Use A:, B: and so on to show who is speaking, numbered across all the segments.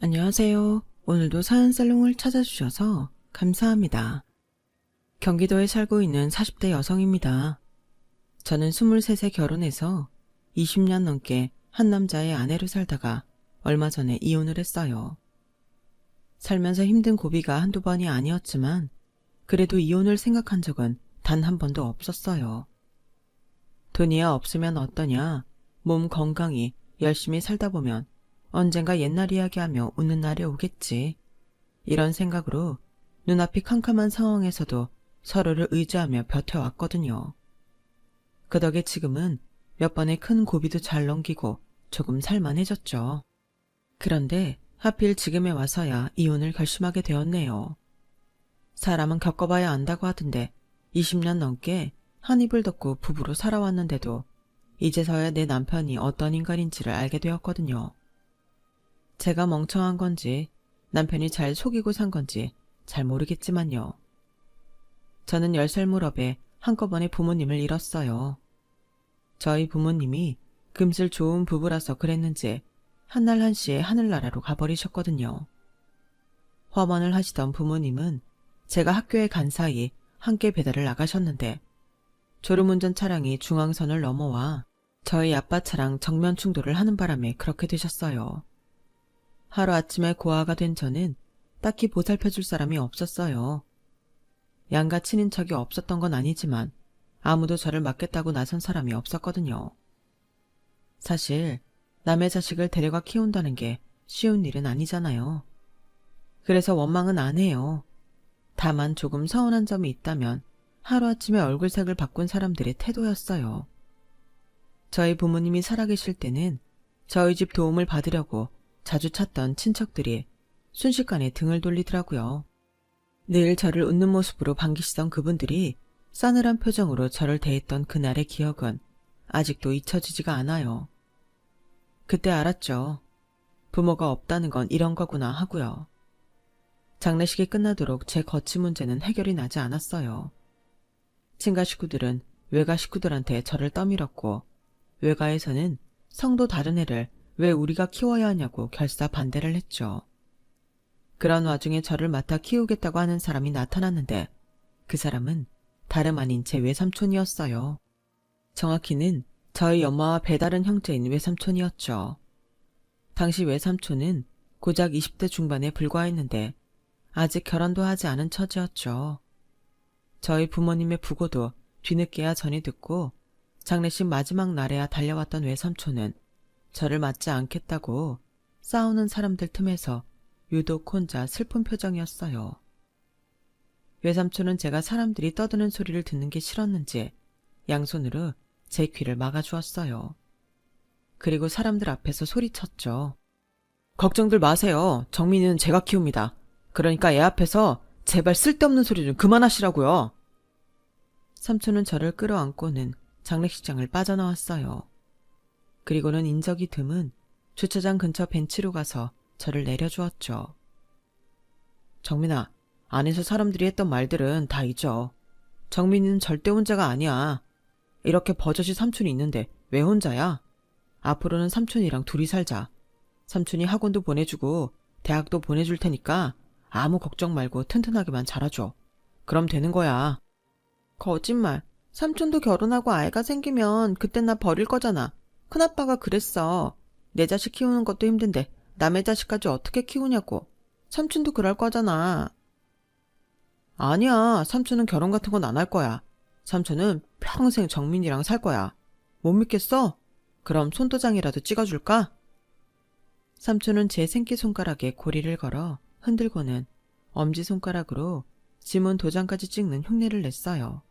A: 안녕하세요. 오늘도 사연살롱을 찾아주셔서 감사합니다. 경기도에 살고 있는 40대 여성입니다. 저는 23세 결혼해서 20년 넘게 한 남자의 아내로 살다가 얼마 전에 이혼을 했어요. 살면서 힘든 고비가 한두 번이 아니었지만 그래도 이혼을 생각한 적은 단 한 번도 없었어요. 돈이야 없으면 어떠냐, 몸 건강히 열심히 살다 보면 언젠가 옛날 이야기하며 웃는 날이 오겠지. 이런 생각으로 눈앞이 캄캄한 상황에서도 서로를 의지하며 버텨왔거든요. 그 덕에 지금은 몇 번의 큰 고비도 잘 넘기고 조금 살만해졌죠. 그런데 하필 지금에 와서야 이혼을 결심하게 되었네요. 사람은 겪어봐야 안다고 하던데 20년 넘게 한 입을 덮고 부부로 살아왔는데도 이제서야 내 남편이 어떤 인간인지를 알게 되었거든요. 제가 멍청한 건지 남편이 잘 속이고 산 건지 잘 모르겠지만요. 저는 10살 무렵에 한꺼번에 부모님을 잃었어요. 저희 부모님이 금슬 좋은 부부라서 그랬는지 한날 한시에 하늘나라로 가버리셨거든요. 화원을 하시던 부모님은 제가 학교에 간 사이 함께 배달을 나가셨는데 졸음운전 차량이 중앙선을 넘어와 저희 아빠 차랑 정면 충돌을 하는 바람에 그렇게 되셨어요. 하루아침에 고아가 된 저는 딱히 보살펴줄 사람이 없었어요. 양가 친인척이 없었던 건 아니지만 아무도 저를 맡겠다고 나선 사람이 없었거든요. 사실 남의 자식을 데려가 키운다는 게 쉬운 일은 아니잖아요. 그래서 원망은 안 해요. 다만 조금 서운한 점이 있다면 하루아침에 얼굴색을 바꾼 사람들의 태도였어요. 저희 부모님이 살아계실 때는 저희 집 도움을 받으려고 자주 찾던 친척들이 순식간에 등을 돌리더라고요. 늘 저를 웃는 모습으로 반기시던 그분들이 싸늘한 표정으로 저를 대했던 그날의 기억은 아직도 잊혀지지가 않아요. 그때 알았죠. 부모가 없다는 건 이런 거구나 하고요. 장례식이 끝나도록 제 거취 문제는 해결이 나지 않았어요. 친가 식구들은 외가 식구들한테 저를 떠밀었고 외가에서는 성도 다른 애를 왜 우리가 키워야 하냐고 결사 반대를 했죠. 그런 와중에 저를 맡아 키우겠다고 하는 사람이 나타났는데 그 사람은 다름 아닌 제 외삼촌이었어요. 정확히는 저희 엄마와 배다른 형제인 외삼촌이었죠. 당시 외삼촌은 고작 20대 중반에 불과했는데 아직 결혼도 하지 않은 처지였죠. 저희 부모님의 부고도 뒤늦게야 전이 듣고 장례식 마지막 날에야 달려왔던 외삼촌은 저를 맞지 않겠다고 싸우는 사람들 틈에서 유독 혼자 슬픈 표정이었어요. 외삼촌은 제가 사람들이 떠드는 소리를 듣는 게 싫었는지 양손으로 제 귀를 막아주었어요. 그리고 사람들 앞에서 소리쳤죠. 걱정들 마세요. 정민이는 제가 키웁니다. 그러니까 애 앞에서 제발 쓸데없는 소리 좀 그만하시라고요. 삼촌은 저를 끌어안고는 장례식장을 빠져나왔어요. 그리고는 인적이 드문 주차장 근처 벤치로 가서 저를 내려주었죠. 정민아, 안에서 사람들이 했던 말들은 다 잊어. 정민이는 절대 혼자가 아니야. 이렇게 버젓이 삼촌이 있는데 왜 혼자야? 앞으로는 삼촌이랑 둘이 살자. 삼촌이 학원도 보내주고 대학도 보내줄 테니까 아무 걱정 말고 튼튼하게만 자라줘. 그럼 되는 거야. 거짓말. 삼촌도 결혼하고 아이가 생기면 그땐 나 버릴 거잖아. 큰아빠가 그랬어. 내 자식 키우는 것도 힘든데 남의 자식까지 어떻게 키우냐고. 삼촌도 그럴 거잖아. 아니야. 삼촌은 결혼 같은 건 안 할 거야. 삼촌은 평생 정민이랑 살 거야. 못 믿겠어? 그럼 손도장이라도 찍어줄까? 삼촌은 제 새끼손가락에 고리를 걸어 흔들고는 엄지손가락으로 지문 도장까지 찍는 흉내를 냈어요.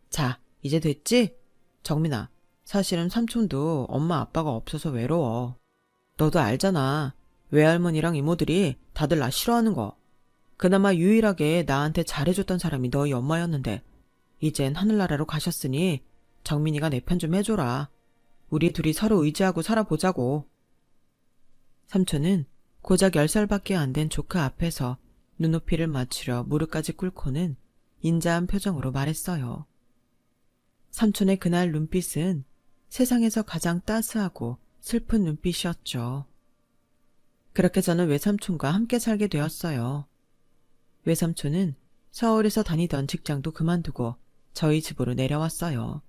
A: 자, 이제 됐지? 정민아, 사실은 삼촌도 엄마 아빠가 없어서 외로워. 너도 알잖아. 외할머니랑 이모들이 다들 나 싫어하는 거. 그나마 유일하게 나한테 잘해줬던 사람이 너희 엄마였는데 이젠 하늘나라로 가셨으니 정민이가 내 편 좀 해줘라. 우리 둘이 서로 의지하고 살아보자고. 삼촌은 고작 10살밖에 안 된 조카 앞에서 눈높이를 맞추려 무릎까지 꿇고는 인자한 표정으로 말했어요. 삼촌의 그날 눈빛은 세상에서 가장 따스하고 슬픈 눈빛이었죠. 그렇게 저는 외삼촌과 함께 살게 되었어요. 외삼촌은 서울에서 다니던 직장도 그만두고 저희 집으로 내려왔어요.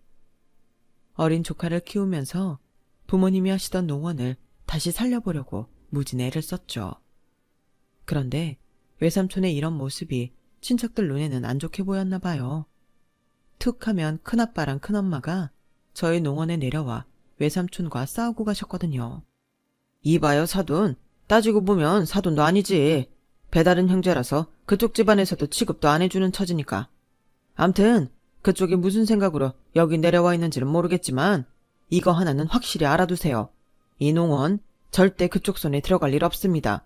A: 어린 조카를 키우면서 부모님이 하시던 농원을 다시 살려보려고 무진 애를 썼죠. 그런데 외삼촌의 이런 모습이 친척들 눈에는 안 좋게 보였나 봐요. 툭 하면 큰아빠랑 큰엄마가 저희 농원에 내려와 외삼촌과 싸우고 가셨거든요. 이봐요, 사돈. 따지고 보면 사돈도 아니지. 배다른 형제라서 그쪽 집안에서도 취급도 안 해주는 처지니까. 암튼 그쪽이 무슨 생각으로 여기 내려와 있는지는 모르겠지만 이거 하나는 확실히 알아두세요. 이 농원 절대 그쪽 손에 들어갈 일 없습니다.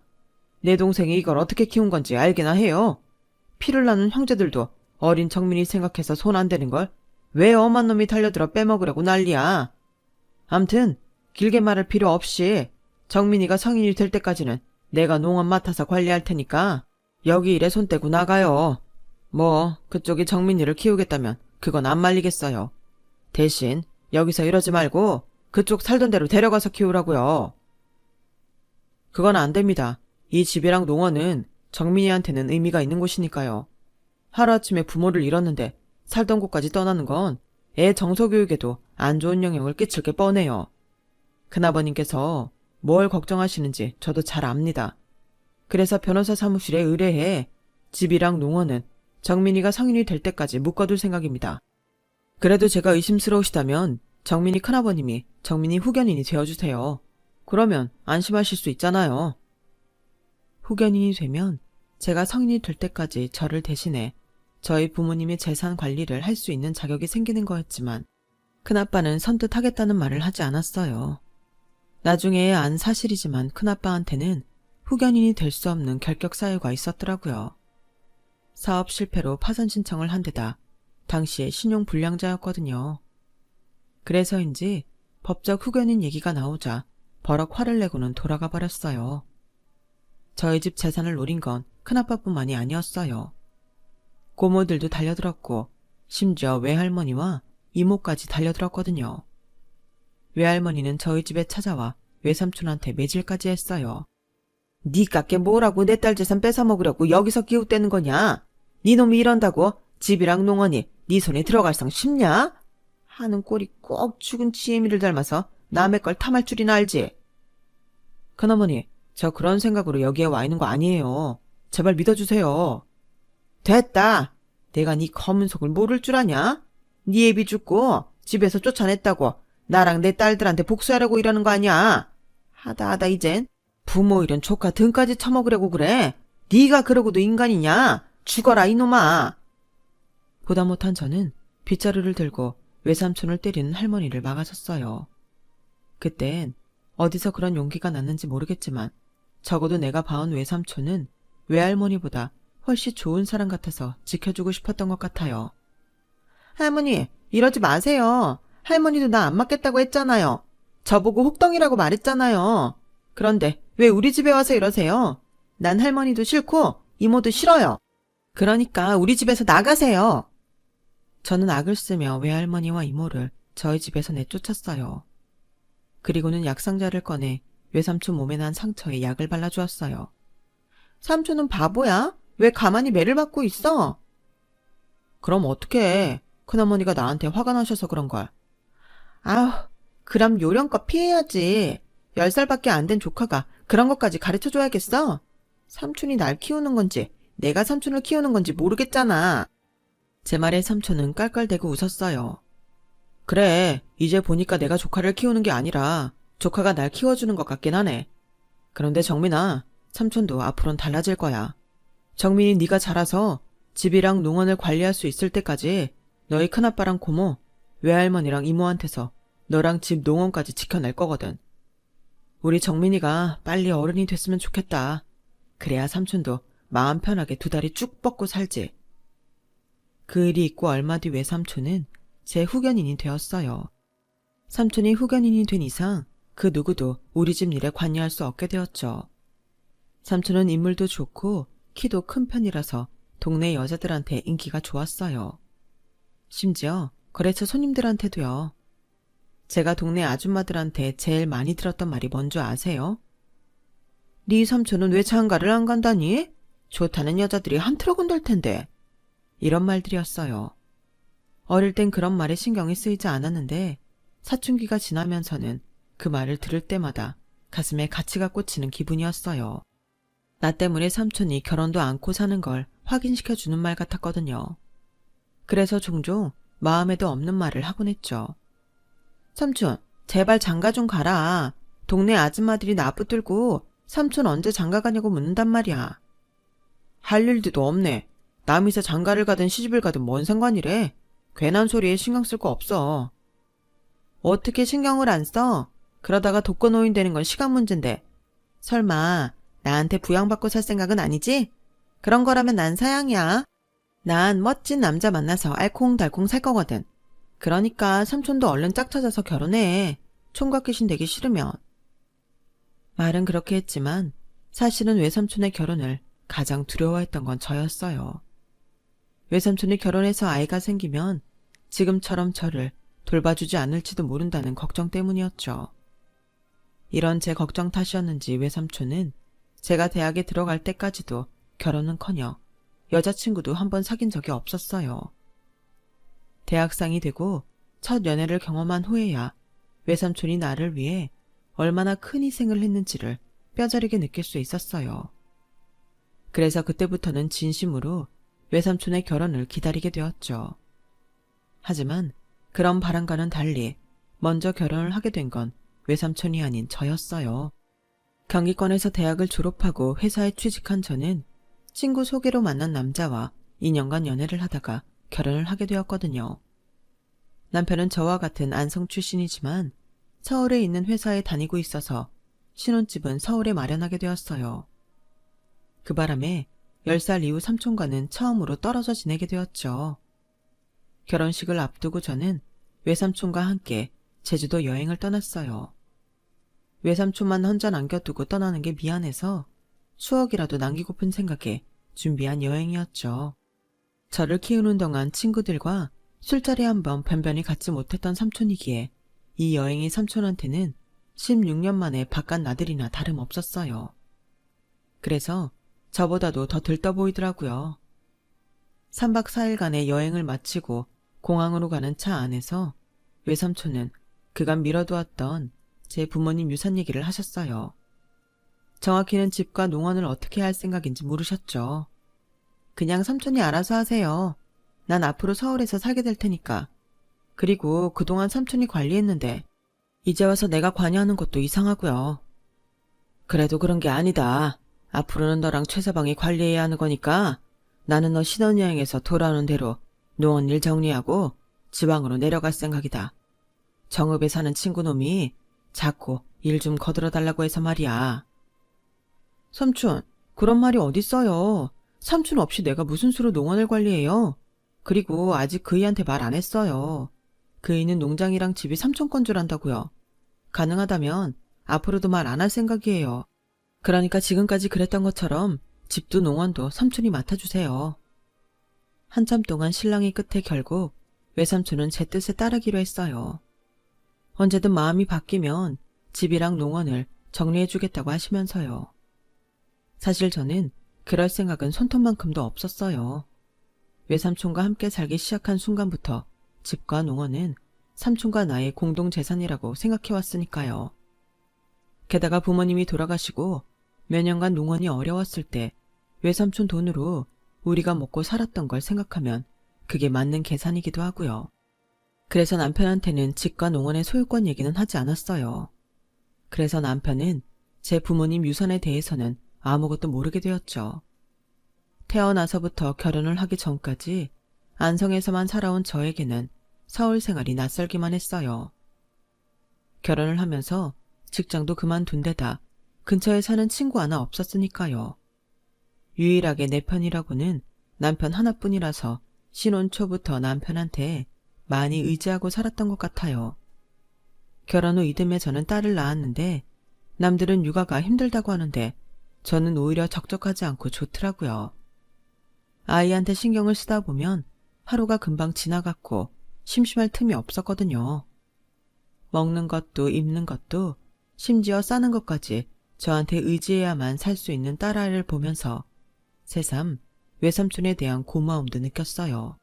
A: 내 동생이 이걸 어떻게 키운 건지 알기나 해요. 피를 나눈 형제들도 어린 정민이 생각해서 손 안 대는 걸 왜 엄한 놈이 달려들어 빼먹으려고 난리야. 암튼 길게 말할 필요 없이 정민이가 성인이 될 때까지는 내가 농원 맡아서 관리할 테니까 여기 일에 손 떼고 나가요. 뭐 그쪽이 정민이를 키우겠다면 그건 안 말리겠어요. 대신 여기서 이러지 말고 그쪽 살던 대로 데려가서 키우라고요. 그건 안 됩니다. 이 집이랑 농원은 정민이한테는 의미가 있는 곳이니까요. 하루아침에 부모를 잃었는데 살던 곳까지 떠나는 건 애 정서교육에도 안 좋은 영향을 끼칠 게 뻔해요. 큰아버님께서 뭘 걱정하시는지 저도 잘 압니다. 그래서 변호사 사무실에 의뢰해 집이랑 농원은 정민이가 성인이 될 때까지 묶어둘 생각입니다. 그래도 제가 의심스러우시다면 정민이 큰아버님이 정민이 후견인이 되어주세요. 그러면 안심하실 수 있잖아요. 후견인이 되면 제가 성인이 될 때까지 저를 대신해 저희 부모님의 재산 관리를 할 수 있는 자격이 생기는 거였지만 큰아빠는 선뜻 하겠다는 말을 하지 않았어요. 나중에 안 사실이지만 큰아빠한테는 후견인이 될 수 없는 결격 사유가 있었더라고요. 사업 실패로 파산 신청을 한 데다 당시에 신용 불량자였거든요. 그래서인지 법적 후견인 얘기가 나오자 버럭 화를 내고는 돌아가 버렸어요. 저희 집 재산을 노린 건 큰아빠뿐만이 아니었어요. 고모들도 달려들었고 심지어 외할머니와 이모까지 달려들었거든요. 외할머니는 저희 집에 찾아와 외삼촌한테 매질까지 했어요. 니깎게 뭐라고 내 딸 재산 뺏어먹으려고 여기서 기웃대는 거냐? 니 놈이 이런다고 집이랑 농원이 니 손에 들어갈 상 싶냐? 하는 꼴이 꼭 죽은 지혜미를 닮아서 남의 걸 탐할 줄이나 알지? 큰어머니, 저 그런 생각으로 여기에 와 있는 거 아니에요. 제발 믿어주세요. 됐다. 내가 네 검은 속을 모를 줄 아냐? 네 애비 죽고 집에서 쫓아냈다고 나랑 내 딸들한테 복수하려고 이러는 거 아니야? 하다 이젠 부모 잃은 조카 등까지 처먹으려고 그래. 네가 그러고도 인간이냐? 죽어라 이놈아. 보다 못한 저는 빗자루를 들고 외삼촌을 때리는 할머니를 막아섰어요. 그땐 어디서 그런 용기가 났는지 모르겠지만 적어도 내가 봐온 외삼촌은 외할머니보다 훨씬 좋은 사람 같아서 지켜주고 싶었던 것 같아요. 할머니, 이러지 마세요. 할머니도 나 안 맞겠다고 했잖아요. 저보고 혹덩이라고 말했잖아요. 그런데 왜 우리 집에 와서 이러세요? 난 할머니도 싫고 이모도 싫어요. 그러니까 우리 집에서 나가세요. 저는 악을 쓰며 외할머니와 이모를 저희 집에서 내쫓았어요. 그리고는 약상자를 꺼내 외삼촌 몸에 난 상처에 약을 발라주었어요. 삼촌은 바보야? 왜 가만히 매를 맞고 있어? 그럼 어떡해. 큰어머니가 나한테 화가 나셔서 그런걸. 아우, 그럼 요령껏 피해야지. 10살밖에 안 된 조카가 그런 것까지 가르쳐줘야겠어? 삼촌이 날 키우는 건지 내가 삼촌을 키우는 건지 모르겠잖아. 제 말에 삼촌은 깔깔대고 웃었어요. 그래, 이제 보니까 내가 조카를 키우는 게 아니라 조카가 날 키워주는 것 같긴 하네. 그런데 정민아, 삼촌도 앞으로는 달라질 거야. 정민이 네가 자라서 집이랑 농원을 관리할 수 있을 때까지 너희 큰아빠랑 고모, 외할머니랑 이모한테서 너랑 집 농원까지 지켜낼 거거든. 우리 정민이가 빨리 어른이 됐으면 좋겠다. 그래야 삼촌도 마음 편하게 두 다리 쭉 뻗고 살지. 그 일이 있고 얼마 뒤 외삼촌은 제 후견인이 되었어요. 삼촌이 후견인이 된 이상 그 누구도 우리 집 일에 관여할 수 없게 되었죠. 삼촌은 인물도 좋고 키도 큰 편이라서 동네 여자들한테 인기가 좋았어요. 심지어 거래처 손님들한테도요. 제가 동네 아줌마들한테 제일 많이 들었던 말이 뭔 줄 아세요? 네 삼촌은 왜 장가를 안 간다니? 좋다는 여자들이 한 트럭 온달 텐데. 이런 말들이었어요. 어릴 땐 그런 말에 신경이 쓰이지 않았는데 사춘기가 지나면서는 그 말을 들을 때마다 가슴에 가치가 꽂히는 기분이었어요. 나 때문에 삼촌이 결혼도 않고 사는 걸 확인시켜주는 말 같았거든요. 그래서 종종 마음에도 없는 말을 하곤 했죠. 삼촌, 제발 장가 좀 가라. 동네 아줌마들이 나 붙들고 삼촌 언제 장가 가냐고 묻는단 말이야. 할 일도 없네. 남이서 장가를 가든 시집을 가든 뭔 상관이래. 괜한 소리에 신경 쓸 거 없어. 어떻게 신경을 안 써? 그러다가 독거노인 되는 건 시간 문제인데. 설마 나한테 부양받고 살 생각은 아니지? 그런 거라면 난 사양이야. 난 멋진 남자 만나서 알콩달콩 살 거거든. 그러니까 삼촌도 얼른 짝 찾아서 결혼해. 총각 귀신 되기 싫으면. 말은 그렇게 했지만 사실은 외삼촌의 결혼을 가장 두려워했던 건 저였어요. 외삼촌이 결혼해서 아이가 생기면 지금처럼 저를 돌봐주지 않을지도 모른다는 걱정 때문이었죠. 이런 제 걱정 탓이었는지 외삼촌은 제가 대학에 들어갈 때까지도 결혼은커녕 여자친구도 한 번 사귄 적이 없었어요. 대학생이 되고 첫 연애를 경험한 후에야 외삼촌이 나를 위해 얼마나 큰 희생을 했는지를 뼈저리게 느낄 수 있었어요. 그래서 그때부터는 진심으로 외삼촌의 결혼을 기다리게 되었죠. 하지만 그런 바람과는 달리 먼저 결혼을 하게 된 건 외삼촌이 아닌 저였어요. 경기권에서 대학을 졸업하고 회사에 취직한 저는 친구 소개로 만난 남자와 2년간 연애를 하다가 결혼을 하게 되었거든요. 남편은 저와 같은 안성 출신이지만 서울에 있는 회사에 다니고 있어서 신혼집은 서울에 마련하게 되었어요. 그 바람에 10살 이후 삼촌과는 처음으로 떨어져 지내게 되었죠. 결혼식을 앞두고 저는 외삼촌과 함께 제주도 여행을 떠났어요. 외삼촌만 혼자 남겨두고 떠나는 게 미안해서 추억이라도 남기고픈 생각에 준비한 여행이었죠. 저를 키우는 동안 친구들과 술자리 한번 변변히 갖지 못했던 삼촌이기에 이 여행이 삼촌한테는 16년 만에 바깥 나들이나 다름없었어요. 그래서 저보다도 더 들떠 보이더라고요. 3박 4일간의 여행을 마치고 공항으로 가는 차 안에서 외삼촌은 그간 미뤄두었던 제 부모님 유산 얘기를 하셨어요. 정확히는 집과 농원을 어떻게 할 생각인지 물으셨죠. 그냥 삼촌이 알아서 하세요. 난 앞으로 서울에서 살게 될 테니까. 그리고 그동안 삼촌이 관리했는데 이제 와서 내가 관여하는 것도 이상하고요. 그래도 그런 게 아니다. 앞으로는 너랑 최서방이 관리해야 하는 거니까 나는 너 신혼여행에서 돌아오는 대로 농원 일 정리하고 지방으로 내려갈 생각이다. 정읍에 사는 친구놈이 자꾸 일 좀 거들어 달라고 해서 말이야. 삼촌, 그런 말이 어딨어요. 삼촌 없이 내가 무슨 수로 농원을 관리해요. 그리고 아직 그이한테 말 안 했어요. 그이는 농장이랑 집이 삼촌 건 줄 안다고요. 가능하다면 앞으로도 말 안 할 생각이에요. 그러니까 지금까지 그랬던 것처럼 집도 농원도 삼촌이 맡아주세요. 한참 동안 실랑이 끝에 결국 외삼촌은 제 뜻에 따르기로 했어요. 언제든 마음이 바뀌면 집이랑 농원을 정리해주겠다고 하시면서요. 사실 저는 그럴 생각은 손톱만큼도 없었어요. 외삼촌과 함께 살기 시작한 순간부터 집과 농원은 삼촌과 나의 공동재산이라고 생각해왔으니까요. 게다가 부모님이 돌아가시고 몇 년간 농원이 어려웠을 때 외삼촌 돈으로 우리가 먹고 살았던 걸 생각하면 그게 맞는 계산이기도 하고요. 그래서 남편한테는 집과 농원의 소유권 얘기는 하지 않았어요. 그래서 남편은 제 부모님 유산에 대해서는 아무것도 모르게 되었죠. 태어나서부터 결혼을 하기 전까지 안성에서만 살아온 저에게는 서울 생활이 낯설기만 했어요. 결혼을 하면서 직장도 그만둔 데다 근처에 사는 친구 하나 없었으니까요. 유일하게 내 편이라고는 남편 하나뿐이라서 신혼 초부터 남편한테 많이 의지하고 살았던 것 같아요. 결혼 후 이듬해 저는 딸을 낳았는데 남들은 육아가 힘들다고 하는데 저는 오히려 적적하지 않고 좋더라고요. 아이한테 신경을 쓰다 보면 하루가 금방 지나갔고 심심할 틈이 없었거든요. 먹는 것도 입는 것도 심지어 싸는 것까지 저한테 의지해야만 살 수 있는 딸아이를 보면서 새삼 외삼촌에 대한 고마움도 느꼈어요.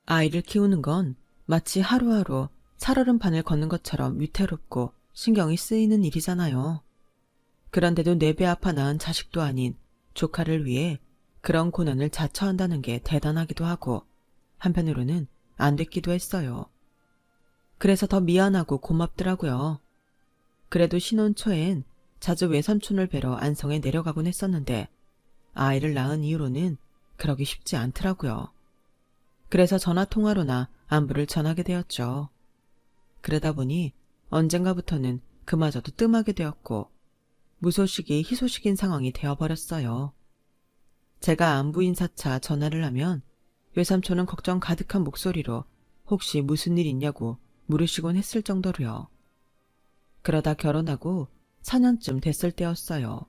A: 아이를 키우는 건 마치 하루하루 살얼음 판을 걷는 것처럼 위태롭고 신경이 쓰이는 일이잖아요. 그런데도 4배 아파 낳은 자식도 아닌 조카를 위해 그런 고난을 자처한다는 게 대단하기도 하고 한편으로는 안 됐기도 했어요. 그래서 더 미안하고 고맙더라고요. 그래도 신혼 초엔 자주 외삼촌을 뵈러 안성에 내려가곤 했었는데 아이를 낳은 이후로는 그러기 쉽지 않더라고요. 그래서 전화통화로나 안부를 전하게 되었죠. 그러다 보니 언젠가부터는 그마저도 뜸하게 되었고 무소식이 희소식인 상황이 되어버렸어요. 제가 안부 인사차 전화를 하면 외삼촌은 걱정 가득한 목소리로 혹시 무슨 일 있냐고 물으시곤 했을 정도로요. 그러다 결혼하고 4년쯤 됐을 때였어요.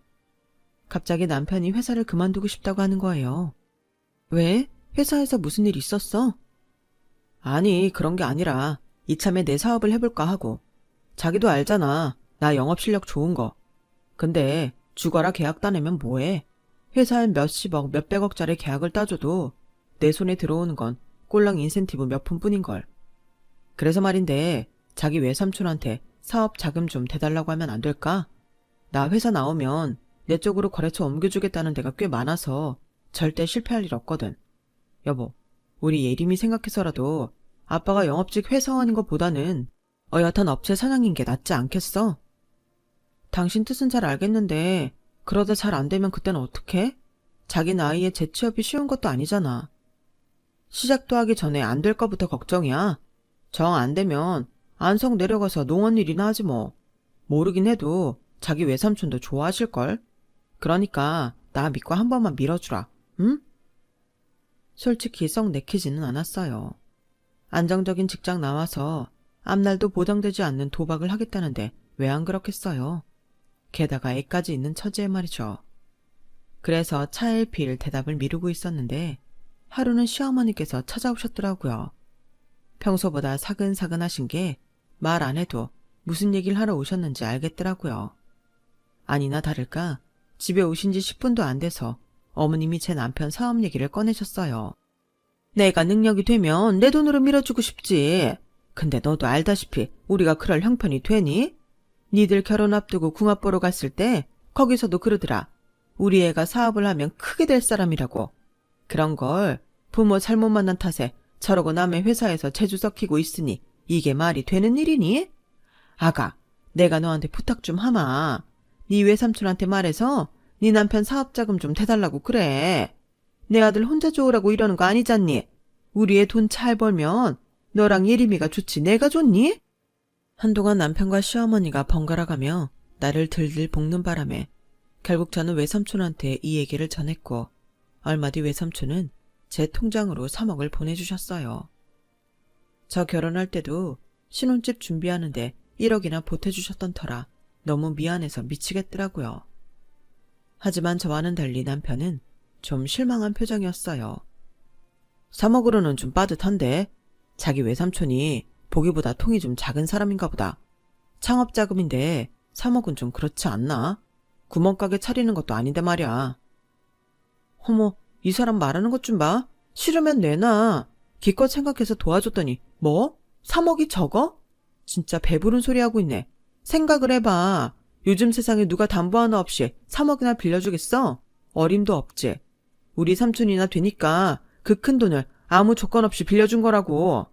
A: 갑자기 남편이 회사를 그만두고 싶다고 하는 거예요. 왜? 회사에서 무슨 일 있었어? 아니, 그런 게 아니라 이참에 내 사업을 해볼까 하고. 자기도 알잖아. 나 영업 실력 좋은 거. 근데 죽어라 계약 따내면 뭐해? 회사에 몇십억, 몇백억짜리 계약을 따줘도 내 손에 들어오는 건 꼴랑 인센티브 몇 푼뿐인걸. 그래서 말인데 자기 외삼촌한테 사업 자금 좀 대달라고 하면 안 될까? 나 회사 나오면 내 쪽으로 거래처 옮겨주겠다는 데가 꽤 많아서 절대 실패할 일 없거든. 여보, 우리 예림이 생각해서라도 아빠가 영업직 회사원인 것보다는 어엿한 업체 사장인 게 낫지 않겠어? 당신 뜻은 잘 알겠는데 그러다 잘 안 되면 그때는 어떡해? 자기 나이에 재취업이 쉬운 것도 아니잖아. 시작도 하기 전에 안 될 거부터 걱정이야. 정 안 되면 안성 내려가서 농원 일이나 하지 뭐. 모르긴 해도 자기 외삼촌도 좋아하실걸? 그러니까 나 믿고 한 번만 밀어주라. 응? 솔직히 썩 내키지는 않았어요. 안정적인 직장 나와서 앞날도 보장되지 않는 도박을 하겠다는데 왜 안 그렇겠어요? 게다가 애까지 있는 처지에 말이죠. 그래서 차일 피일 대답을 미루고 있었는데 하루는 시어머니께서 찾아오셨더라고요. 평소보다 사근사근하신 게 말 안 해도 무슨 얘기를 하러 오셨는지 알겠더라고요. 아니나 다를까 집에 오신 지 10분도 안 돼서 어머님이 제 남편 사업 얘기를 꺼내셨어요. 내가 능력이 되면 내 돈으로 밀어주고 싶지. 근데 너도 알다시피 우리가 그럴 형편이 되니? 니들 결혼 앞두고 궁합 보러 갔을 때 거기서도 그러더라. 우리 애가 사업을 하면 크게 될 사람이라고. 그런 걸 부모 잘못 만난 탓에 저러고 남의 회사에서 재주 섞이고 있으니 이게 말이 되는 일이니? 아가, 내가 너한테 부탁 좀 하마. 네 외삼촌한테 말해서 네 남편 사업자금 좀 대달라고 그래. 내 아들 혼자 좋으라고 이러는 거 아니잖니? 우리 애 돈 잘 벌면 너랑 예림이가 좋지 내가 좋니? 한동안 남편과 시어머니가 번갈아가며 나를 들들 볶는 바람에 결국 저는 외삼촌한테 이 얘기를 전했고 얼마 뒤 외삼촌은 제 통장으로 3억을 보내주셨어요. 저 결혼할 때도 신혼집 준비하는데 1억이나 보태주셨던 터라 너무 미안해서 미치겠더라고요. 하지만 저와는 달리 남편은 좀 실망한 표정이었어요. 3억으로는 좀 빠듯한데 자기 외삼촌이 보기보다 통이 좀 작은 사람인가 보다. 창업자금인데 3억은 좀 그렇지 않나? 구멍가게 차리는 것도 아닌데 말이야. 어머, 이 사람 말하는 것 좀 봐. 싫으면 내놔. 기껏 생각해서 도와줬더니 뭐? 3억이 적어? 진짜 배부른 소리 하고 있네. 생각을 해봐. 요즘 세상에 누가 담보 하나 없이 3억이나 빌려주겠어? 어림도 없지. 우리 삼촌이나 되니까 그 큰 돈을 아무 조건 없이 빌려준 거라고.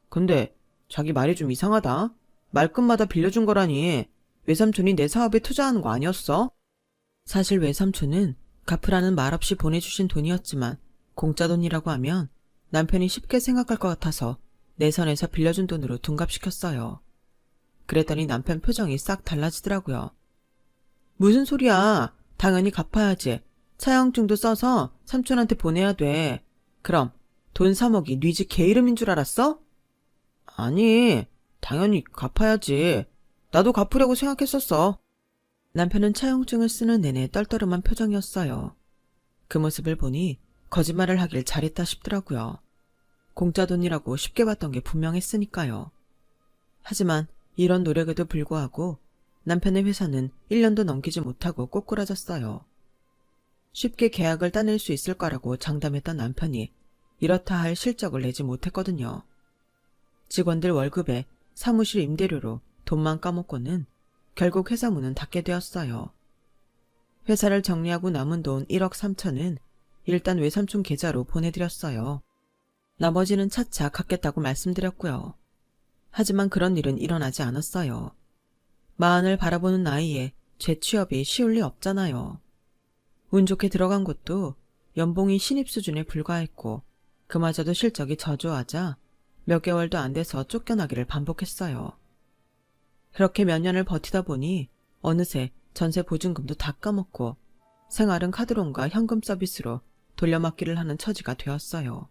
A: 근데 자기 말이 좀 이상하다. 말끝마다 빌려준 거라니 외삼촌이 내 사업에 투자하는 거 아니었어? 사실 외삼촌은 갚으라는 말 없이 보내주신 돈이었지만 공짜 돈이라고 하면 남편이 쉽게 생각할 것 같아서 내 선에서 빌려준 돈으로 둔갑시켰어요. 그랬더니 남편 표정이 싹 달라지더라고요. 무슨 소리야. 당연히 갚아야지. 차용증도 써서 삼촌한테 보내야 돼. 그럼 돈 3억이 네 집 개 이름인 줄 알았어? 아니, 당연히 갚아야지. 나도 갚으려고 생각했었어. 남편은 차용증을 쓰는 내내 떨떠름한 표정이었어요. 그 모습을 보니 거짓말을 하길 잘했다 싶더라고요. 공짜 돈이라고 쉽게 봤던 게 분명했으니까요. 하지만 이런 노력에도 불구하고 남편의 회사는 1년도 넘기지 못하고 꼬꾸라졌어요. 쉽게 계약을 따낼 수 있을 거라고 장담했던 남편이 이렇다 할 실적을 내지 못했거든요. 직원들 월급에 사무실 임대료로 돈만 까먹고는 결국 회사 문은 닫게 되었어요. 회사를 정리하고 남은 돈 1억 3천은 일단 외삼촌 계좌로 보내드렸어요. 나머지는 차차 갚겠다고 말씀드렸고요. 하지만 그런 일은 일어나지 않았어요. 마흔을 바라보는 나이에 재취업이 쉬울 리 없잖아요. 운 좋게 들어간 곳도 연봉이 신입 수준에 불과했고 그마저도 실적이 저조하자 몇 개월도 안 돼서 쫓겨나기를 반복했어요. 그렇게 몇 년을 버티다 보니 어느새 전세 보증금도 다 까먹고 생활은 카드론과 현금 서비스로 돌려막기를 하는 처지가 되었어요.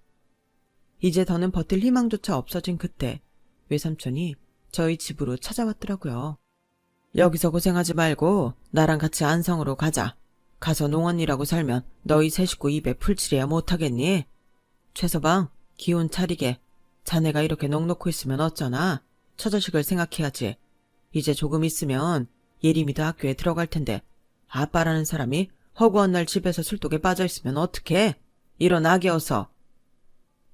A: 이제 더는 버틸 희망조차 없어진 그때 외삼촌이 저희 집으로 찾아왔더라고요. 여기서 고생하지 말고 나랑 같이 안성으로 가자. 가서 농원이라고 살면 너희 세 식구 입에 풀칠이야 못하겠니? 최서방, 기운 차리게. 자네가 이렇게 넋 놓고 있으면 어쩌나? 처자식을 생각해야지. 이제 조금 있으면 예림이도 학교에 들어갈 텐데 아빠라는 사람이 허구한 날 집에서 술독에 빠져있으면 어떡해? 일어나게 어서.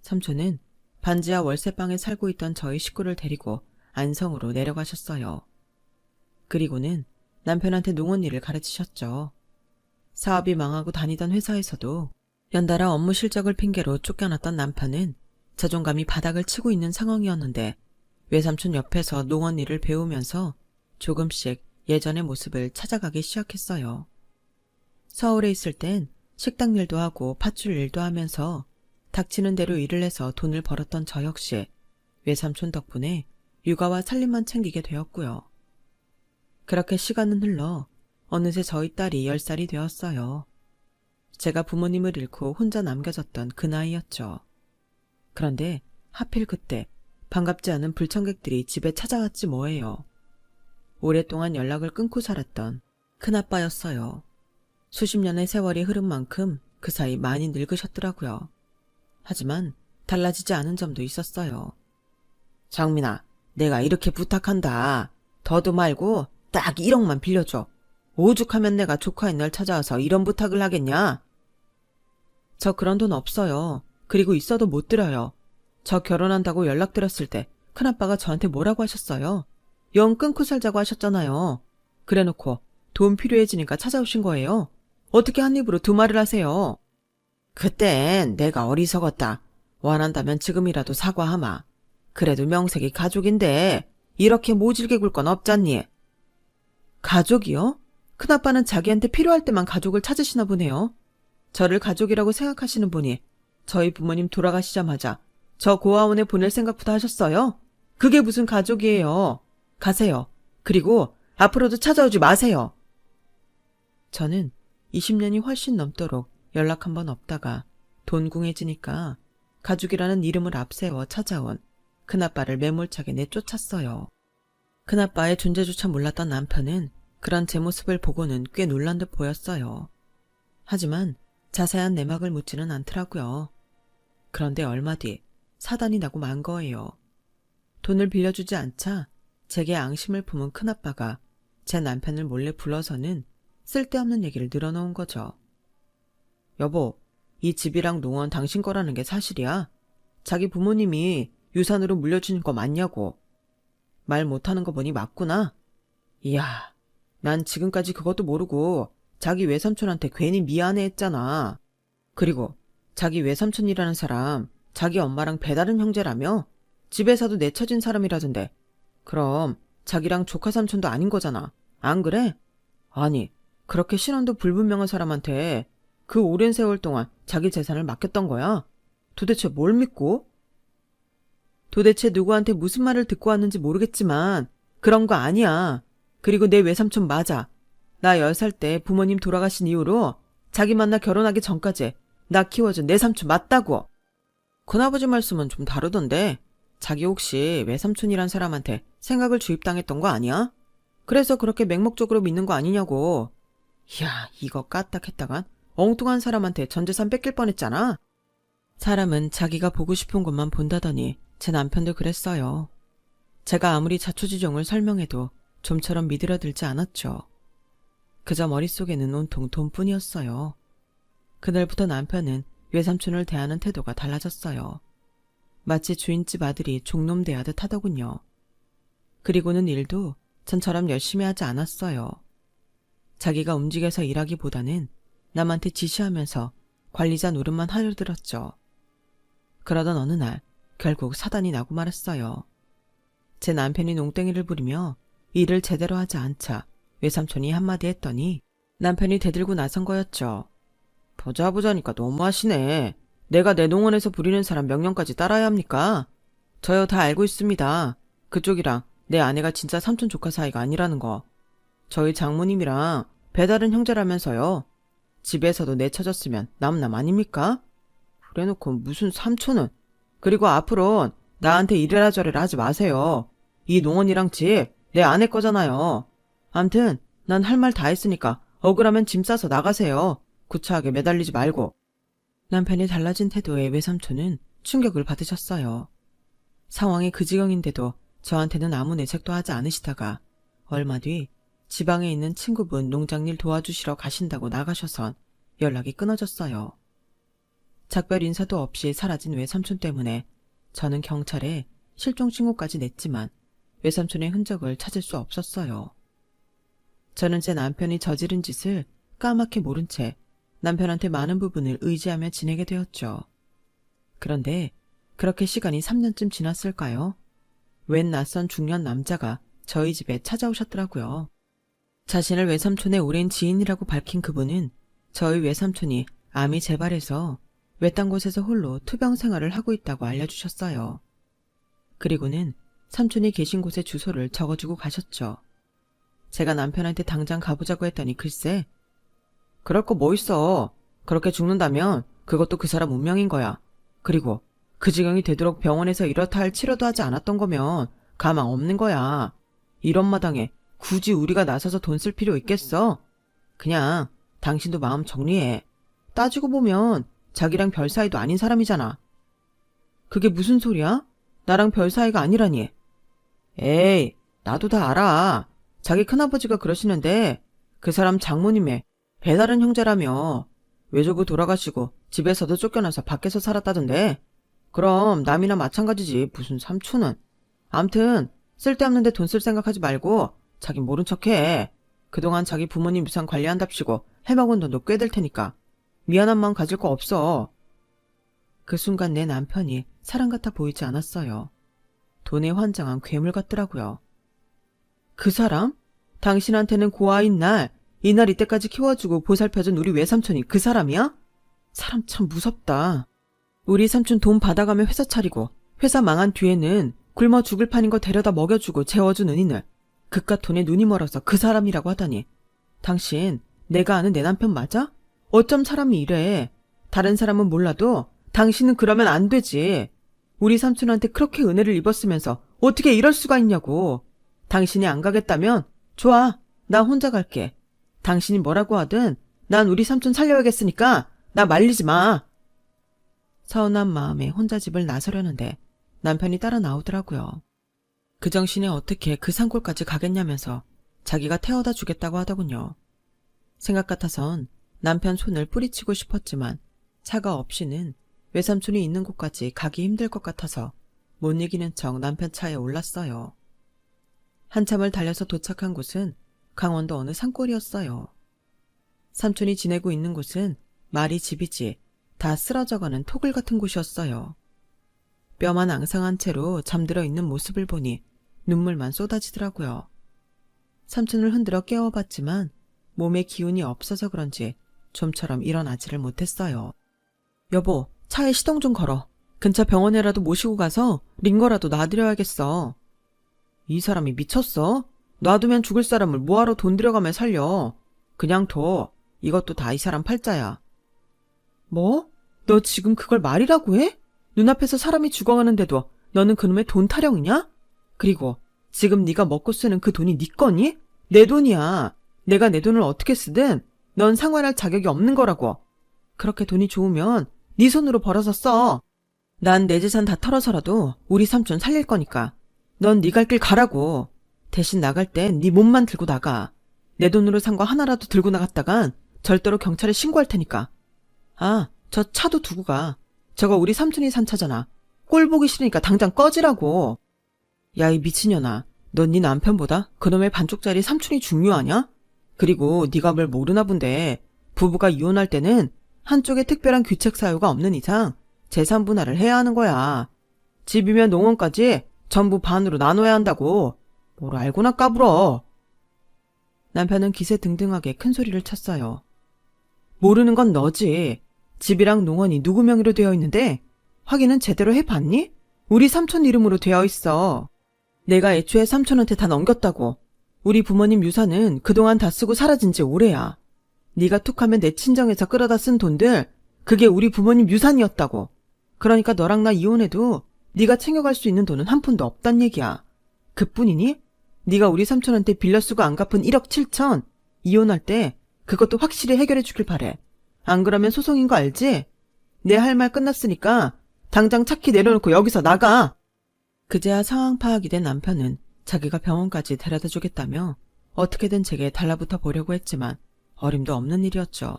A: 삼촌은 반지하 월세방에 살고 있던 저희 식구를 데리고 안성으로 내려가셨어요. 그리고는 남편한테 농원 일을 가르치셨죠. 사업이 망하고 다니던 회사에서도 연달아 업무 실적을 핑계로 쫓겨났던 남편은 자존감이 바닥을 치고 있는 상황이었는데 외삼촌 옆에서 농원 일을 배우면서 조금씩 예전의 모습을 찾아가기 시작했어요. 서울에 있을 땐 식당 일도 하고 팥줄 일도 하면서 닥치는 대로 일을 해서 돈을 벌었던 저 역시 외삼촌 덕분에 육아와 살림만 챙기게 되었고요. 그렇게 시간은 흘러 어느새 저희 딸이 10살이 되었어요. 제가 부모님을 잃고 혼자 남겨졌던 그 나이였죠. 그런데 하필 그때 반갑지 않은 불청객들이 집에 찾아왔지 뭐예요. 오랫동안 연락을 끊고 살았던 큰아빠였어요. 수십 년의 세월이 흐른 만큼 그 사이 많이 늙으셨더라고요. 하지만 달라지지 않은 점도 있었어요. 장민아, 내가 이렇게 부탁한다. 더도 말고 딱 1억만 빌려줘. 오죽하면 내가 조카인 널 찾아와서 이런 부탁을 하겠냐? 저 그런 돈 없어요. 그리고 있어도 못 드려요. 저 결혼한다고 연락드렸을 때 큰아빠가 저한테 뭐라고 하셨어요? 영 끊고 살자고 하셨잖아요. 그래놓고 돈 필요해지니까 찾아오신 거예요. 어떻게 한 입으로 두 말을 하세요? 그땐 내가 어리석었다. 원한다면 지금이라도 사과하마. 그래도 명색이 가족인데 이렇게 모질게 굴 건 없잖니. 가족이요? 큰아빠는 자기한테 필요할 때만 가족을 찾으시나 보네요. 저를 가족이라고 생각하시는 분이 저희 부모님 돌아가시자마자 저 고아원에 보낼 생각부터 하셨어요? 그게 무슨 가족이에요. 가세요. 그리고 앞으로도 찾아오지 마세요. 저는 20년이 훨씬 넘도록 연락 한 번 없다가 돈궁해지니까 가족이라는 이름을 앞세워 찾아온 큰아빠를 매몰차게 내쫓았어요. 큰아빠의 존재조차 몰랐던 남편은 그런 제 모습을 보고는 꽤 놀란 듯 보였어요. 하지만 자세한 내막을 묻지는 않더라고요. 그런데 얼마 뒤 사단이 나고 만 거예요. 돈을 빌려주지 않자 제게 앙심을 품은 큰아빠가 제 남편을 몰래 불러서는 쓸데없는 얘기를 늘어놓은 거죠. 여보, 이 집이랑 농원 당신 거라는 게 사실이야? 자기 부모님이 유산으로 물려주는 거 맞냐고. 말 못하는 거 보니 맞구나. 이야, 난 지금까지 그것도 모르고 자기 외삼촌한테 괜히 미안해했잖아. 그리고 자기 외삼촌이라는 사람 자기 엄마랑 배다른 형제라며? 집에서도 내쳐진 사람이라던데. 그럼 자기랑 조카 삼촌도 아닌 거잖아. 안 그래? 아니, 그렇게 신원도 불분명한 사람한테 그 오랜 세월 동안 자기 재산을 맡겼던 거야? 도대체 뭘 믿고? 도대체 누구한테 무슨 말을 듣고 왔는지 모르겠지만 그런 거 아니야. 그리고 내 외삼촌 맞아. 나 10살 때 부모님 돌아가신 이후로 자기 만나 결혼하기 전까지 나 키워준 내 삼촌 맞다고. 큰아버지 말씀은 좀 다르던데 자기 혹시 외삼촌이란 사람한테 생각을 주입당했던 거 아니야? 그래서 그렇게 맹목적으로 믿는 거 아니냐고. 이야, 이거 까딱했다간 엉뚱한 사람한테 전 재산 뺏길 뻔했잖아. 사람은 자기가 보고 싶은 것만 본다더니 제 남편도 그랬어요. 제가 아무리 자초지종을 설명해도 좀처럼 미드러들지 않았죠. 그저 머릿속에는 온통 돈뿐이었어요. 그날부터 남편은 외삼촌을 대하는 태도가 달라졌어요. 마치 주인집 아들이 종놈 대하듯 하더군요. 그리고는 일도 전처럼 열심히 하지 않았어요. 자기가 움직여서 일하기보다는 남한테 지시하면서 관리자 노릇만 하려들었죠. 그러던 어느 날 결국 사단이 나고 말았어요. 제 남편이 농땡이를 부리며 일을 제대로 하지 않자 외삼촌이 한마디 했더니 남편이 대들고 나선 거였죠. 보자니까 너무하시네. 내가 내 농원에서 부리는 사람 명령까지 따라야 합니까? 저요 다 알고 있습니다. 그쪽이랑 내 아내가 진짜 삼촌 조카 사이가 아니라는 거. 저희 장모님이랑 배다른 형제라면서요. 집에서도 내쳐졌으면 남남 아닙니까? 그래놓고 무슨 삼촌은. 그리고 앞으론 나한테 이래라 저래라 하지 마세요. 이 농원이랑 집 내 아내 거잖아요. 암튼 난 할 말 다 했으니까 억울하면 짐 싸서 나가세요. 구차하게 매달리지 말고. 남편의 달라진 태도에 외삼촌은 충격을 받으셨어요. 상황이 그 지경인데도 저한테는 아무 내색도 하지 않으시다가 얼마 뒤 지방에 있는 친구분 농장일 도와주시러 가신다고 나가셔선 연락이 끊어졌어요. 작별 인사도 없이 사라진 외삼촌 때문에 저는 경찰에 실종 신고까지 냈지만 외삼촌의 흔적을 찾을 수 없었어요. 저는 제 남편이 저지른 짓을 까맣게 모른 채 남편한테 많은 부분을 의지하며 지내게 되었죠. 그런데 그렇게 시간이 3년쯤 지났을까요? 웬 낯선 중년 남자가 저희 집에 찾아오셨더라고요. 자신을 외삼촌의 오랜 지인이라고 밝힌 그분은 저희 외삼촌이 암이 재발해서 외딴 곳에서 홀로 투병 생활을 하고 있다고 알려주셨어요. 그리고는 삼촌이 계신 곳의 주소를 적어주고 가셨죠. 제가 남편한테 당장 가보자고 했더니 글쎄, 그럴 거 뭐 있어. 그렇게 죽는다면 그것도 그 사람 운명인 거야. 그리고 그 지경이 되도록 병원에서 이렇다 할 치료도 하지 않았던 거면 가망 없는 거야. 이런 마당에 굳이 우리가 나서서 돈 쓸 필요 있겠어? 그냥 당신도 마음 정리해. 따지고 보면 자기랑 별 사이도 아닌 사람이잖아. 그게 무슨 소리야? 나랑 별 사이가 아니라니. 에이, 나도 다 알아. 자기 큰아버지가 그러시는데 그 사람 장모님의 배다른 형제라며. 외조부 돌아가시고 집에서도 쫓겨나서 밖에서 살았다던데. 그럼 남이나 마찬가지지 무슨 삼촌은. 암튼 쓸데없는데 돈 쓸 생각하지 말고 자기 모른 척해. 그동안 자기 부모님 유산 관리한답시고 해먹은 돈도 꽤 될 테니까 미안한 마음 가질 거 없어. 그 순간 내 남편이 사람 같아 보이지 않았어요. 돈에 환장한 괴물 같더라고요. 그 사람? 당신한테는 고아인 날, 이날 이때까지 키워주고 보살펴준 우리 외삼촌이 그 사람이야? 사람 참 무섭다. 우리 삼촌 돈 받아가며 회사 차리고 회사 망한 뒤에는 굶어 죽을 판인 거 데려다 먹여주고 재워준 은인을 그깟 돈에 눈이 멀어서 그 사람이라고 하다니. 당신 내가 아는 내 남편 맞아? 어쩜 사람이 이래. 다른 사람은 몰라도 당신은 그러면 안 되지. 우리 삼촌한테 그렇게 은혜를 입었으면서 어떻게 이럴 수가 있냐고. 당신이 안 가겠다면 좋아. 나 혼자 갈게. 당신이 뭐라고 하든 난 우리 삼촌 살려야겠으니까 나 말리지 마. 서운한 마음에 혼자 집을 나서려는데 남편이 따라 나오더라고요. 그 정신에 어떻게 그 산골까지 가겠냐면서 자기가 태워다 주겠다고 하더군요. 생각 같아선 남편 손을 뿌리치고 싶었지만 차가 없이는 외삼촌이 있는 곳까지 가기 힘들 것 같아서 못 이기는 척 남편 차에 올랐어요. 한참을 달려서 도착한 곳은 강원도 어느 산골이었어요. 삼촌이 지내고 있는 곳은 말이 집이지 다 쓰러져가는 토굴 같은 곳이었어요. 뼈만 앙상한 채로 잠들어 있는 모습을 보니 눈물만 쏟아지더라고요. 삼촌을 흔들어 깨워봤지만 몸에 기운이 없어서 그런지 좀처럼 일어나지를 못했어요. 여보, 차에 시동 좀 걸어. 근처 병원에라도 모시고 가서 링거라도 놔드려야겠어. 이 사람이 미쳤어? 놔두면 죽을 사람을 뭐하러 돈 들여가며 살려. 그냥 둬. 이것도 다 이 사람 팔자야. 뭐? 너 지금 그걸 말이라고 해? 눈앞에서 사람이 죽어가는데도 너는 그놈의 돈 타령이냐? 그리고 지금 네가 먹고 쓰는 그 돈이 네 거니? 내 돈이야. 내가 내 돈을 어떻게 쓰든 넌 상관할 자격이 없는 거라고. 그렇게 돈이 좋으면 네 손으로 벌어서 써. 난 내 재산 다 털어서라도 우리 삼촌 살릴 거니까. 넌 네 갈 길 가라고. 대신 나갈 땐 네 몸만 들고 나가. 내 돈으로 산 거 하나라도 들고 나갔다간 절대로 경찰에 신고할 테니까. 아, 저 차도 두고 가. 저거 우리 삼촌이 산 차잖아. 꼴 보기 싫으니까 당장 꺼지라고. 야, 이 미친년아. 넌 네 남편보다 그놈의 반쪽짜리 삼촌이 중요하냐? 그리고 네가 뭘 모르나 본데 부부가 이혼할 때는 한쪽에 특별한 귀책 사유가 없는 이상 재산 분할을 해야 하는 거야. 집이면 농원까지 전부 반으로 나눠야 한다고. 뭘 알고나 까불어. 남편은 기세등등하게 큰 소리를 쳤어요. 모르는 건 너지. 집이랑 농원이 누구 명의로 되어 있는데 확인은 제대로 해봤니? 우리 삼촌 이름으로 되어 있어. 내가 애초에 삼촌한테 다 넘겼다고. 우리 부모님 유산은 그동안 다 쓰고 사라진 지 오래야. 네가 툭하면 내 친정에서 끌어다 쓴 돈들 그게 우리 부모님 유산이었다고. 그러니까 너랑 나 이혼해도 네가 챙겨갈 수 있는 돈은 한 푼도 없단 얘기야. 그뿐이니? 네가 우리 삼촌한테 빌려 쓰고 안 갚은 1억 7천 이혼할 때 그것도 확실히 해결해 주길 바래. 안 그러면 소송인 거 알지? 내 할 말 끝났으니까 당장 차키 내려놓고 여기서 나가. 그제야 상황 파악이 된 남편은 자기가 병원까지 데려다 주겠다며 어떻게든 제게 달라붙어 보려고 했지만 어림도 없는 일이었죠.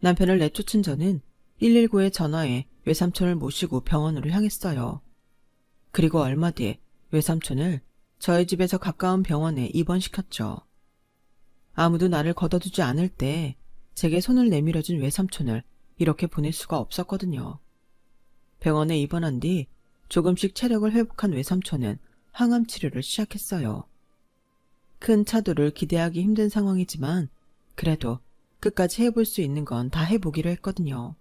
A: 남편을 내쫓은 저는 119에 전화해 외삼촌을 모시고 병원으로 향했어요. 그리고 얼마 뒤에 외삼촌을 저희 집에서 가까운 병원에 입원시켰죠. 아무도 나를 걷어두지 않을 때 제게 손을 내밀어준 외삼촌을 이렇게 보낼 수가 없었거든요. 병원에 입원한 뒤 조금씩 체력을 회복한 외삼촌은 항암 치료를 시작했어요. 큰 차도를 기대하기 힘든 상황이지만 그래도 끝까지 해볼 수 있는 건 다 해보기로 했거든요.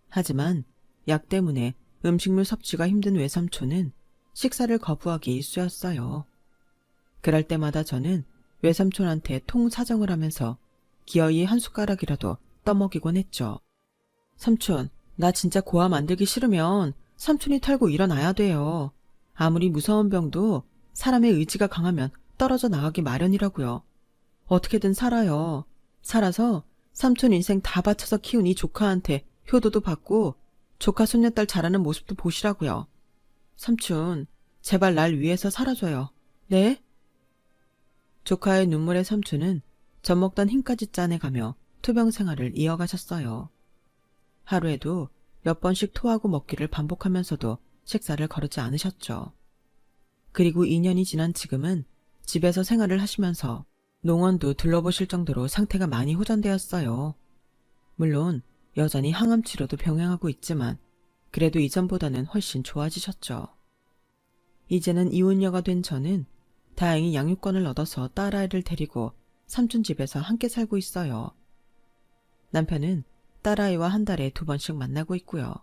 A: 하지만 약 때문에 음식물 섭취가 힘든 외삼촌은 식사를 거부하기 일쑤였어요. 그럴 때마다 저는 외삼촌한테 통사정을 하면서 기어이 한 숟가락이라도 떠먹이곤 했죠. 삼촌, 나 진짜 고아 만들기 싫으면 삼촌이 털고 일어나야 돼요. 아무리 무서운 병도 사람의 의지가 강하면 떨어져 나가기 마련이라고요. 어떻게든 살아요. 살아서 삼촌 인생 다 바쳐서 키운 이 조카한테 효도도 받고 조카 손녀딸 자라는 모습도 보시라고요. 삼촌, 제발 날 위해서 살아줘요. 네? 조카의 눈물의 삼촌은 젖 먹던 힘까지 짜내가며 투병 생활을 이어가셨어요. 하루에도 몇 번씩 토하고 먹기를 반복하면서도 식사를 거르지 않으셨죠. 그리고 2년이 지난 지금은 집에서 생활을 하시면서 농원도 둘러보실 정도로 상태가 많이 호전되었어요. 물론 여전히 항암 치료도 병행하고 있지만 그래도 이전보다는 훨씬 좋아지셨죠. 이제는 이혼녀가 된 저는 다행히 양육권을 얻어서 딸아이를 데리고 삼촌 집에서 함께 살고 있어요. 남편은 딸아이와 한 달에 2번씩 만나고 있고요.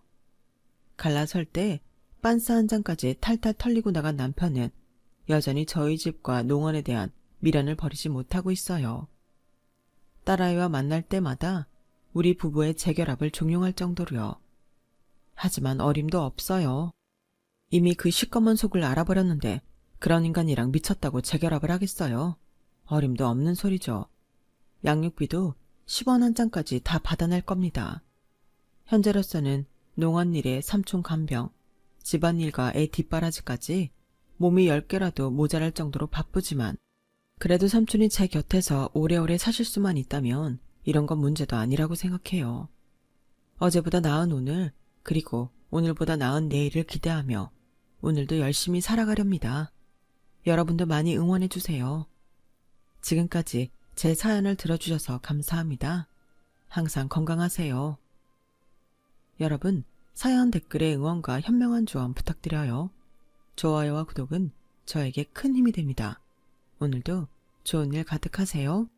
A: 갈라설 때 빤스 한 장까지 탈탈 털리고 나간 남편은 여전히 저희 집과 농원에 대한 미련을 버리지 못하고 있어요. 딸아이와 만날 때마다 우리 부부의 재결합을 종용할 정도로요. 하지만 어림도 없어요. 이미 그 시꺼먼 속을 알아버렸는데 그런 인간이랑 미쳤다고 재결합을 하겠어요. 어림도 없는 소리죠. 양육비도 10원 한 장까지 다 받아낼 겁니다. 현재로서는 농원 일에 삼촌 간병, 집안일과 애 뒷바라지까지 몸이 10개라도 모자랄 정도로 바쁘지만 그래도 삼촌이 제 곁에서 오래오래 사실 수만 있다면 이런 건 문제도 아니라고 생각해요. 어제보다 나은 오늘, 그리고 오늘보다 나은 내일을 기대하며 오늘도 열심히 살아가렵니다. 여러분도 많이 응원해주세요. 지금까지 제 사연을 들어주셔서 감사합니다. 항상 건강하세요. 여러분, 사연 댓글에 응원과 현명한 조언 부탁드려요. 좋아요와 구독은 저에게 큰 힘이 됩니다. 오늘도 좋은 일 가득하세요.